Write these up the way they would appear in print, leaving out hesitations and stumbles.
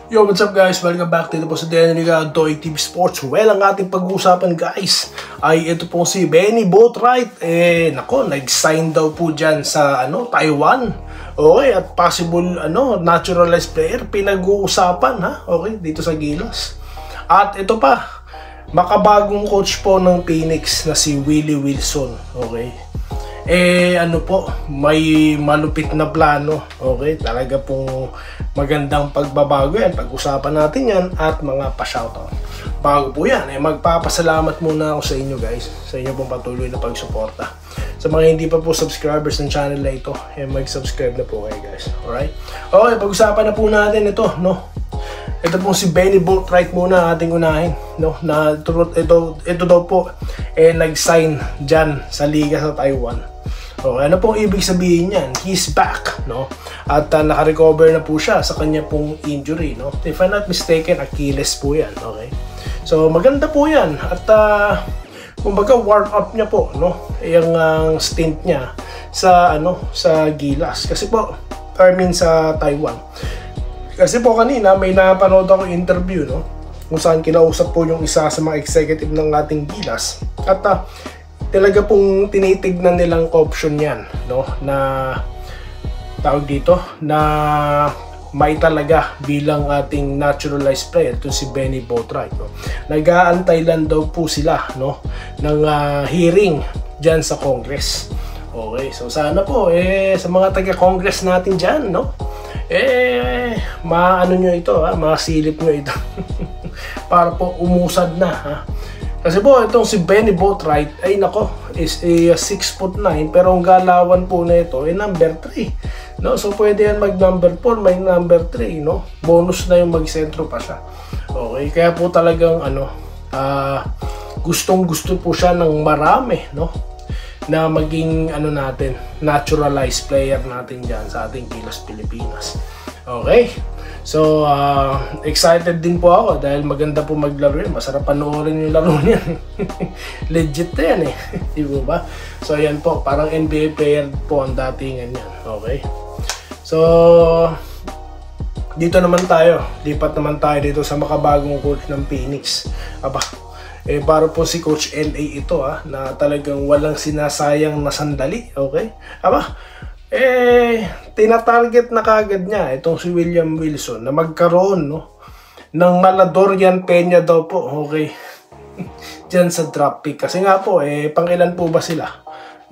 Yo, what's up guys? Welcome back dito po sa Denriga Doy TV Sports. Well, ang ating pag-uusapan guys ay ito po si Benny Boatwright. Nako, nag-sign daw po dyan sa Taiwan. Okay, at possible naturalized player pinag-uusapan ha. Okay, dito sa Gilas. At ito pa, makabagong coach po ng Phoenix na si Willie Wilson. Okay. May malupit na plano. Okay, talaga pong magandang pagbabago yan. Pag-usapan natin yan at mga pa-shoutout. Bago po yan, magpapasalamat muna ako sa inyo guys, sa inyo pong patuloy na pagsuporta. Sa mga hindi pa po subscribers ng channel na ito, mag-subscribe na po kayo guys. Alright? Okay, pag-usapan na po natin ito, no? Ito po si Benny Boatwright muna ating unahin, no? Na ito daw po nag-sign dyan sa liga sa Taiwan. Okay, ano pong ibig sabihin niyan? He's back, no? At naka-recover na po siya sa kanya pong injury, no? If I'm not mistaken, Achilles po yan, okay? So, maganda po yan. At, kumbaga, warm up niya po, no? Yung stint niya sa, sa Gilas. Kasi po, sa Taiwan. Kasi po kanina, may napanood ako interview, no? Kung saan kinausap po yung isa sa mga executive ng ating Gilas. At, talaga pong tinitignan nilang option yan, no? Na tawag dito na may talaga bilang ating naturalized player to si Benny Boatwright, no? Nag-aantay lang daw po sila, no, ng hearing diyan sa Congress. Okay, so sana po sa mga taga-Congress natin diyan, no, maano nyo ito, masilip nyo ito para po umusad na, ha. Kasi po, itong si Benny Boatwright, ay nako, is a 6'9", pero ang galawan po na ito ay number 3. No? So, pwede yan mag number 4, may number 3, no? Bonus na yung mag-sentro pa siya. Okay, kaya po talagang, gustong-gusto po siya ng marami, no? Na maging, natin, naturalized player natin dyan sa ating Gilas Pilipinas. Okay? So, excited din po ako dahil maganda po maglaro yan. Masarap panoorin yung laro niyan. Legit na yan Di ba? So, ayan po. Parang NBA player po ang datingan yan. Okay? So, dito naman tayo. Lipat naman tayo dito sa makabagong coach ng Phoenix. Aba, para po si Coach LA ito na talagang walang sinasayang na sandali. Okay? Aba, tinatarget na kagad niya itong si William Wilson na magkaroon, no, ng Maladorian Peña daw po, okay, dyan sa draft pick. Kasi nga po, pangilan po ba sila?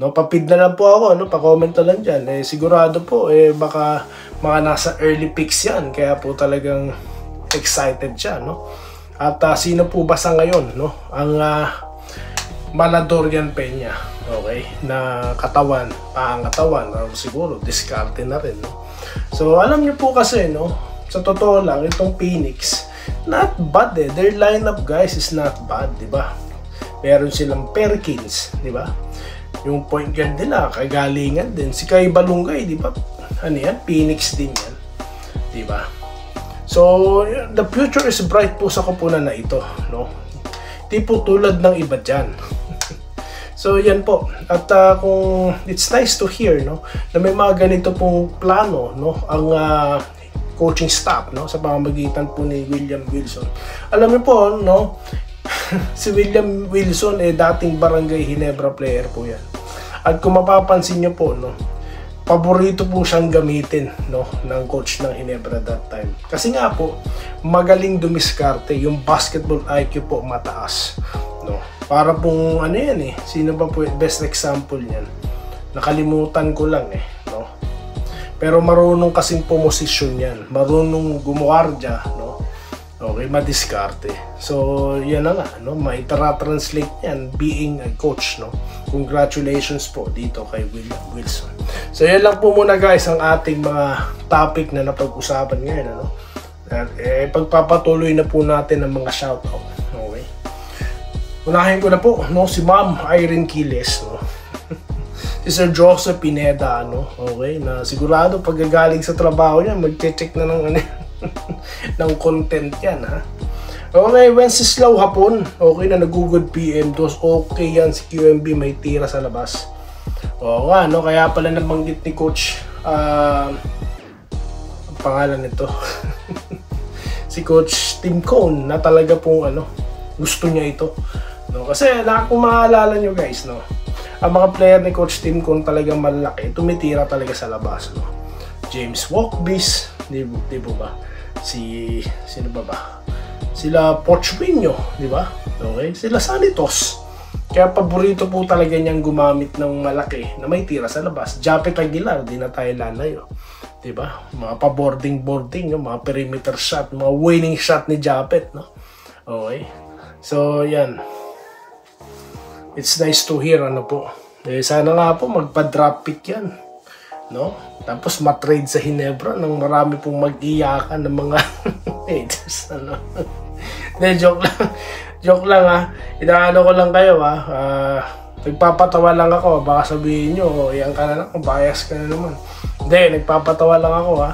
No, papid na lang po ako, no, pa-comment na lang dyan. Sigurado po, baka mga nasa early picks yan. Kaya po talagang excited siya, no. At sino po ba sa ngayon, no, ang Maladorian Peña? Okay, na katawan, pangatawan, or siguro diskarte na rin, no? So, alam niyo po kasi, no, sa totoo lang, itong Phoenix, not bad Their lineup, guys, is not bad, di ba? Meron silang Perkins, di ba? Yung point guard nila, kagalingan din. Si Kai Balungay, di ba? Ano yan? Phoenix din yan, di ba? So, the future is bright po sa kupunan na ito, no? Di po tulad ng iba dyan. So, yan po. At kung it's nice to hear, no, na may mga ganito pong plano, no, ang coaching staff, no, sa pamamagitan po ni William Wilson. Alam niyo po, no, si William Wilson dating Barangay Ginebra player po yan. At kung mapapansin niyo po, no, paborito po siyang gamitin, no, ng coach ng Ginebra that time. Kasi nga po, magaling dumiskarte, yung basketball IQ po mataas, no. Para pong yan sino ba po best example niyan? Nakalimutan ko lang no. Pero marunong kasing pumosisyon yan, marunong gumuwardya, no. Okay, madiskarte. So, yan na nga, no, maitara-translate yan being a coach, no. Congratulations po dito kay William Wilson. So, yan lang po muna guys ang ating mga topic na napag-usapan ngayon, ano. At pagpapatuloy na po natin ang mga shoutout. Okay. Unahin ko na po, no, si Ma'am Irene Quiles, no. Si Sir Joseph Pineda, no, okay, na sigurado pagkagaling sa trabaho niya, mag-check na ng ng content yan, ha. Okay, Wenceslao Hapon, okay, na nag-good PM, dos okay yan, si QMB may tira sa labas. Oo nga, no, kaya pala nabanggit ni Coach, ang pangalan nito, si Coach Tim Cone na talaga pong gusto niya ito, no? Kasi kung maalala nyo guys, no, ang mga player ni Coach Tim Cone talagang malaki, tumitira talaga sa labas, no? James Walkbis, di ba? Sino ba? Sila Pochwinyo, di ba? Okay? Sila Sanitos. Kaya paborito po talaga niyang gumamit ng malaki na may tira sa labas. Japet Aguilar, di na tayo lalayo. Di ba? Mga pa-boarding, no? Mga perimeter shot, mga winning shot ni Japet, no? Okay? So, yan. It's nice to hear, po. Sana nga po, magpa-drop pick yan, no? Tapos, matrade sa Hinebra nang marami pong mag-iyakan ng mga haters, joke lang. Joke lang, ha. Inaano ko lang kayo, ha. Nagpapatawa lang ako. Baka sabihin nyo, yan ka na lang, bias ka na naman. Hindi, nagpapatawa lang ako, ha.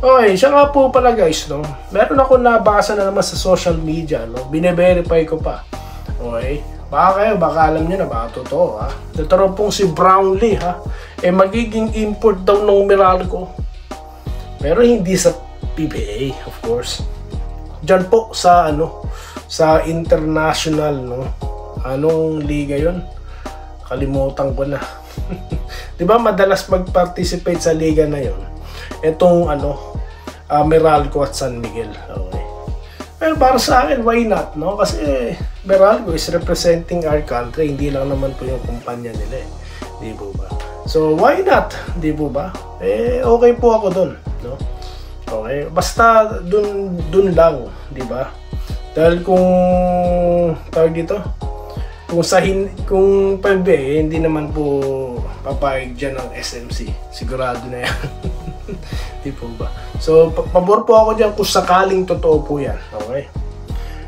Okay, siya nga po pala guys, no? Meron ako nabasa na naman sa social media, no? Bine-verify ko pa. Okay? Baka alam nyo na, baka totoo, ha? Nataro pong si Brownlee, ha? Magiging import daw ng Meralco. Pero hindi sa PBA, of course. Diyan po sa, sa international, no? Anong liga yon? Kalimutan ko na. Diba madalas mag-participate sa liga na yon? Itong Meralco at San Miguel. Okay. Pero para sa akin, why not, no? Kasi Meralco is representing our country, hindi lang naman po yung kumpanya nila, di po ba? So why not, di po ba? Okay po ako dun, no? Okay, basta dun lang, di ba? Dahil kung tawag dito, kung PBA, hindi naman po papayag dyan ng SMC, sigurado na yan. Di po ba? So, pabor po ako dyan kung sakaling totoo po yan. Okay?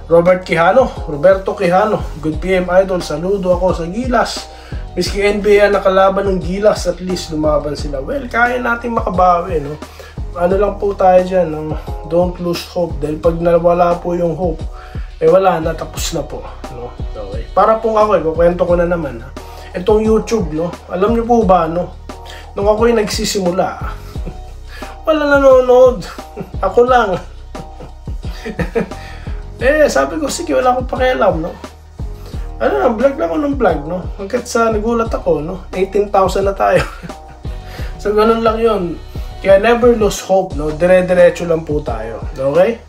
Roberto Quijano, good PM idol, saludo ako sa Gilas. Miski NBA nakalaban ng Gilas, at least lumaban sila. Well, kaya natin makabawi, no? Ano lang po tayo dyan, no? Don't lose hope. Dahil pag nawala po yung hope, wala na, tapos na po, no? Okay. Para pong ako, kukwento ko na naman, ha? Itong YouTube, no? Alam niyo po ba, no? Nung ako'y nagsisimula, wala nanonood. Ako lang. Sabi ko, sige, wala akong pakialam, no? Vlog lang ako ng vlog, no? Hanggat sa nagulat ako, no? 18,000 na tayo. So, ganun lang yun. Kaya never lose hope, no? Dire-diretso lang po tayo. Okay?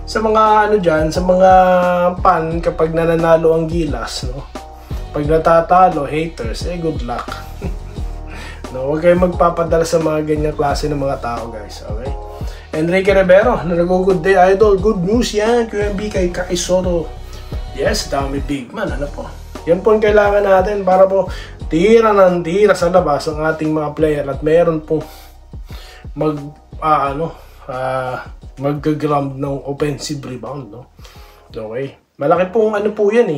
Sa mga dyan, sa mga pan, kapag nananalo ang Gilas, no? Pag natatalo, haters, good luck. No, huwag kayong magpapadala sa mga ganyang klase ng mga tao, guys. Okay? Enrique Rivero, good day, idol. Good news yan, QMB kay Kai Soto. Yes, dami big man. Po? Yan po ang kailangan natin para po tira ng tira sa labas ang ating mga player at meron pong mag-grab ng offensive rebound, no? Okay? Malaki pong po yan,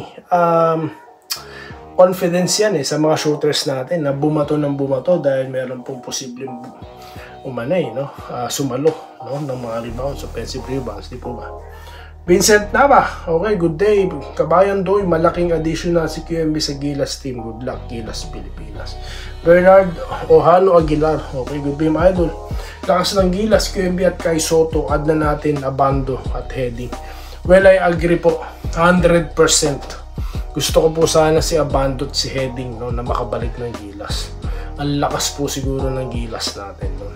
confidence yan sa mga shooters natin na bumato ng bumato dahil meron pong posibleng sumalo, no, ng mga rebounds, offensive rebounds, di po ba? Vincent Nava, okay, good day. Kabayan Doy, malaking additional si QMB sa Gilas team. Good luck, Gilas, Pilipinas. Bernard Ohano Aguilar, okay, good day, my idol. Lakas ng Gilas, QMB at Kai Soto, add na natin Abando at Heading. Well, I agree po, 100%. Gusto ko po sana si Abando at si Heading, no, na makabalik ng Gilas. Ang lakas po siguro ng Gilas natin, no?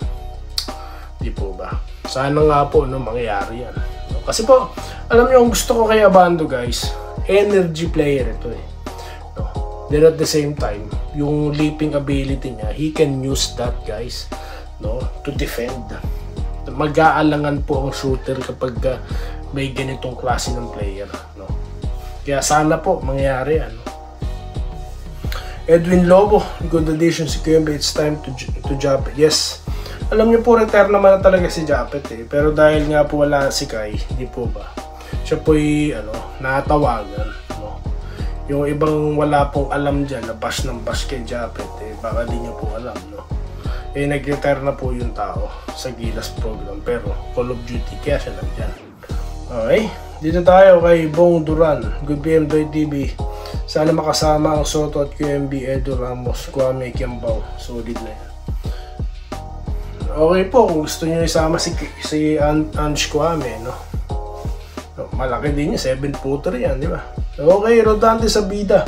Di po ba? Sana nga po, no, mangyayari yan. No? Kasi po, alam niyo, ang gusto ko kay Abando, guys, energy player ito, no? Then at the same time, yung leaping ability niya, he can use that, guys, no, to defend. Mag-aalangan po ang shooter kapag may ganitong klase ng player, no? Kaya sana po mangyari yan, no? Edwin Lobo, good addition si QMB. It's time to Japet. Yes, alam niyo po, retire naman na talaga si Japet, pero dahil nga po wala si Kai, hindi po ba, siya po'y natawagan, no? Yung ibang wala pong alam dyan, na bash ng bash kay Japet, baka di niyo po alam, no? Nag-retire na po yung tao sa Gilas program, pero Call of Duty, kaya siya nandyan. Okay, dito tayo kay Bong Duran. Good PM Doy TV. Sana makasama ang Soto at QMB, Edo Ramos, Kwame Kiambao. Solid na yan. Okay po kung gusto niyo isama si Ange Kwame, no? Malaki din niya, 7-footer yan, di ba? Okay, rodante sa bida.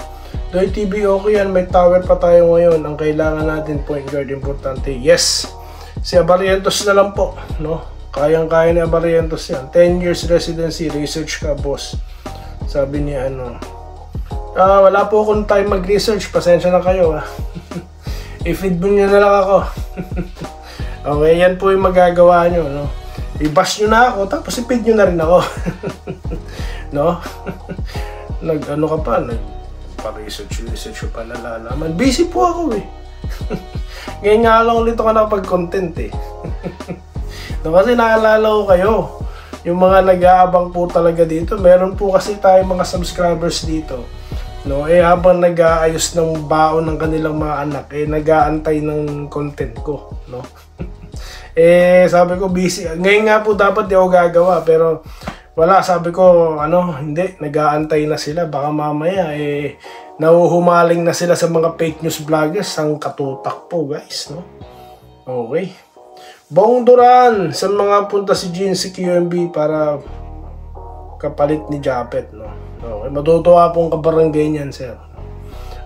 Doy TV, okay yan, may tower pa tayo ngayon. Ang kailangan natin, point guard, importante. Yes! Si Abarrientos na lang po, no? Kayang-kaya ni Abarrientos yan. 10 years residency, research ka, boss. Sabi niya, wala po akong time mag-research, pasensya na kayo, ha? I-feed mo nyo na lang ako. Okay, yan po yung magagawa nyo, no? I-bash nyo na ako, tapos i-feed nyo na rin ako. No? Nag-research pa nalalaman. Busy po ako, eh. Ngayon nga lang ulit ako nakapag-content, eh. No, kasi naalala ko kayo, yung mga nag-aabang po talaga dito. Meron po kasi tayo mga subscribers dito. No, habang nag-aayos ng baon ng kanilang mga anak, nag-aantay ng content ko, no? Sabi ko busy. Ngayon nga po dapat di ako gagawa, pero wala, sabi ko hindi, nag-aantay na sila. Baka mamaya nahuhumaling na sila sa mga fake news vloggers. Ang katutak po, guys, no? Okay. Bong Duran, sa mga punta si Gene si QMB para kapalit ni Japet, no? Okay, matutuwa pong kabarangay niyan, sir.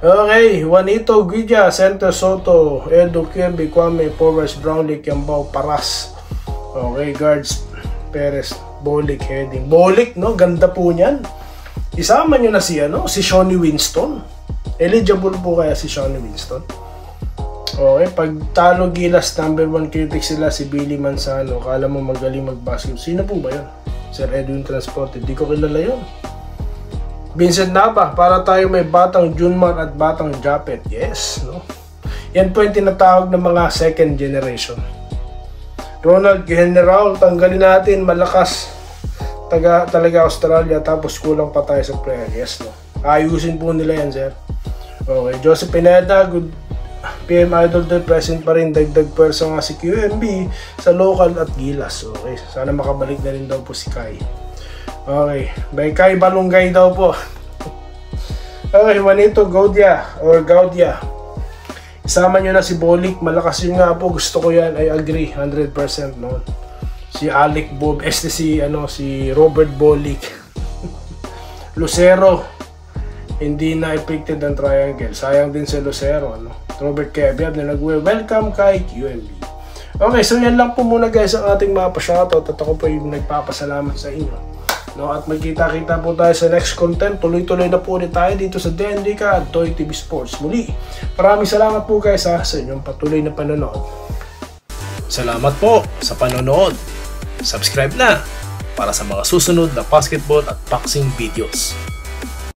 Okay, Juanito Guilla, Center Soto, Edo QMB, Kwame, Forwards, Brownlee, Kiambao, Paras. Okay, guards, Perez, Bolik, heading. Bolik, no? Ganda po niyan. Isama nyo na si Shawnee Winston. Eligible po kaya si Shawnee Winston? Okay, pag talo Gilas, number 1 critic sila, si Billy Manzano. Kala mo magaling mag-basketball. Sino po ba yun? Sir Edwin Transporte. Di ko kilala yun. Vincent Nava, para tayo may batang Junmar at batang Japet. Yes, no? Yan po yung tinatawag ng mga second generation. Ronald General, tanggalin natin, malakas. Talaga Australia, tapos kulang pa tayo sa player. Yes, no? Ayusin po nila yan, sir. Okay, Joseph Pineda, good PM Idol day, present pa rin. Dagdag pwersa nga si QMB sa local at Gilas. Okay, sana makabalik na rin daw po si Kai. Okay, by Kai Balunggay daw po. Okay, Juanito Gaudia or Gaudia. Isama nyo na si Bolik, malakas yun nga po, gusto ko yan, I agree, 100% no. Si Alec Bob, si Robert Bolik. Lucero, hindi na affected ang triangle. Sayang din si Lucero, no. Robert Kebiab na nag-welcome kay QMB. Okay, so yan lang po muna guys ang ating mga pa-shoutout at ako po yung nagpapasalamat sa inyo. No, at magkita-kita po tayo sa next content. Tuloy-tuloy na po ulit tayo dito sa DNDK at Toy TV Sports. Muli, maraming salamat po guys sa inyong patuloy na panonood. Salamat po sa panonood. Subscribe na para sa mga susunod na basketball at boxing videos.